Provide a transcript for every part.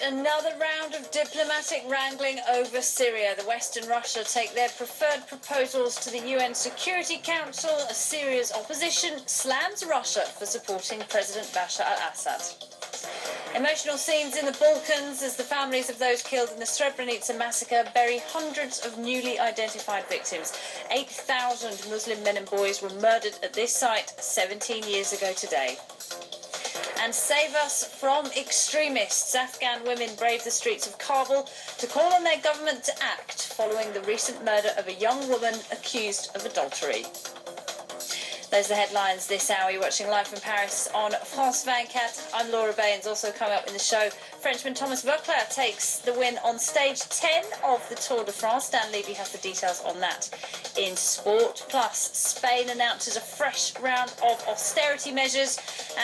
yet another round of diplomatic wrangling over Syria. The West and Russia take their preferred proposals to the UN Security Council. Syria's opposition slams Russia for supporting President Bashar al-Assad. Emotional scenes in the Balkans as the families of those killed in the Srebrenica massacre bury hundreds of newly identified victims. 8,000 Muslim men and boys were murdered at this site 17 years ago today. And save us from extremists. Afghan women braved the streets of Kabul to call on their government to act following the recent murder of a young woman accused of adultery. Those are the headlines this hour. You're watching live from Paris on France 24. I'm Laura Baines. Also coming up in the show, Frenchman Thomas Voeckler takes the win on stage 10 of the Tour de France. Dan Levy has the details on that in sport. Plus, Spain announces a fresh round of austerity measures,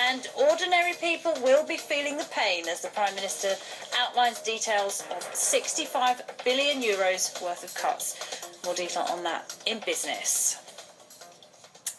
and ordinary people will be feeling the pain as the Prime Minister outlines details of €65 billion worth of cuts. More detail on that in business.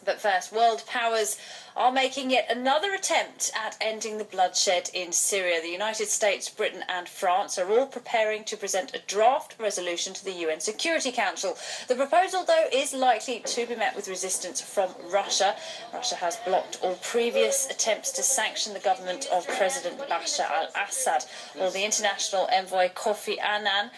But first, world powers are making yet another attempt at ending the bloodshed in Syria. The United States, Britain and France are all preparing to present a draft resolution to the UN Security Council. The proposal, though, is likely to be met with resistance from Russia. Russia has blocked all previous attempts to sanction the government of President Bashar al-Assad, while the international envoy Kofi Annan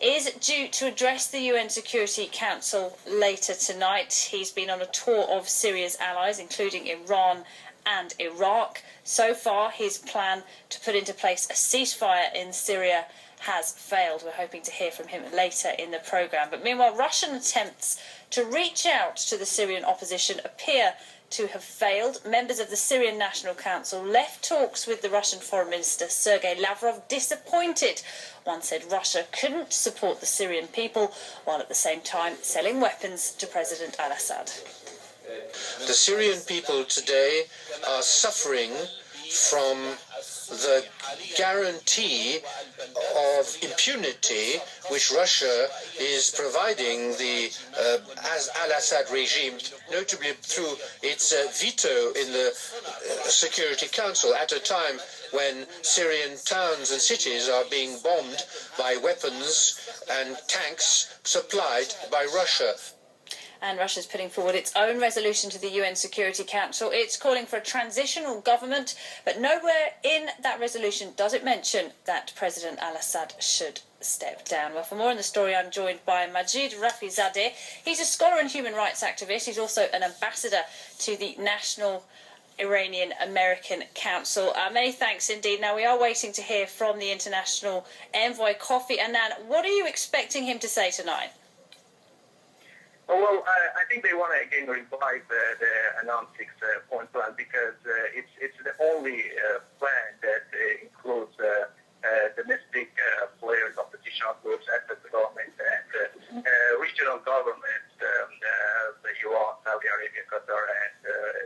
is due to address the UN Security Council later tonight. He's been on a tour of Syria's allies, including Iran and Iraq. So far, his plan to put into place a ceasefire in Syria has failed. We're hoping to hear from him later in the programme. But meanwhile, Russian attempts to reach out to the Syrian opposition appear to have failed. Members of the Syrian National Council left talks with the Russian Foreign Minister Sergei Lavrov disappointed. One said Russia couldn't support the Syrian people while at the same time selling weapons to President al-Assad. The Syrian people today are suffering from the guarantee of impunity which Russia is providing the al-Assad regime, notably through its veto in the Security Council at a time when Syrian towns and cities are being bombed by weapons and tanks supplied by Russia. And Russia's putting forward its own resolution to the UN Security Council. It's calling for a transitional government, but nowhere in that resolution does it mention that President al-Assad should step down. Well, for more on the story, I'm joined by Majid Rafizadeh. He's a scholar and human rights activist. He's also an ambassador to the National Iranian American Council. Many thanks indeed. Now, we are waiting to hear from the international envoy, Kofi Annan. What are you expecting him to say tonight? Well, I think they want to again revive the announced six-point plan because it's the only plan that includes domestic players, opposition groups, active government, and regional governments, the US, Saudi Arabia, Qatar, and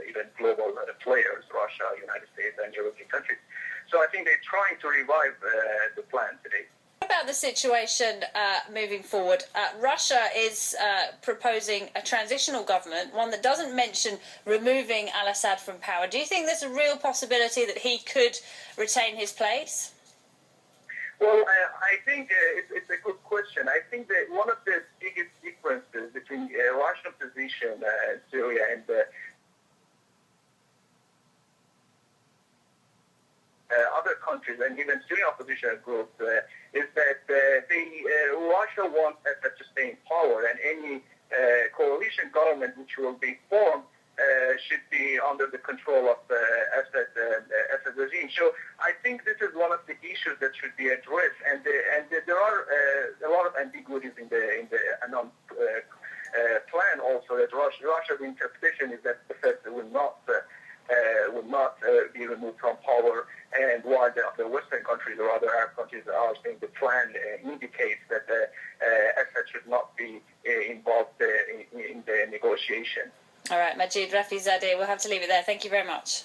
even global players, Russia, United States, and European countries. So I think they're trying to revive the plan today. What about the situation moving forward? Russia is proposing a transitional government, one that doesn't mention removing al-Assad from power. Do you think there's a real possibility that he could retain his place? Well, I think it's a good question. I think that one of the biggest differences between Russian position in Syria and other countries and even Syrian opposition groups is that Russia wants Assad to stay in power, and any coalition government which will be formed should be under the control of Assad regime. So I think this is one of the issues that should be addressed, and there are a lot of ambiguities in the announced plan. Also, that Russia's interpretation is that Assad will not be removed from power, and while the Western countries or other Arab countries are saying the plan indicates that Assad should not be involved in the negotiation. All right, Majid Rafizadeh, we'll have to leave it there. Thank you very much.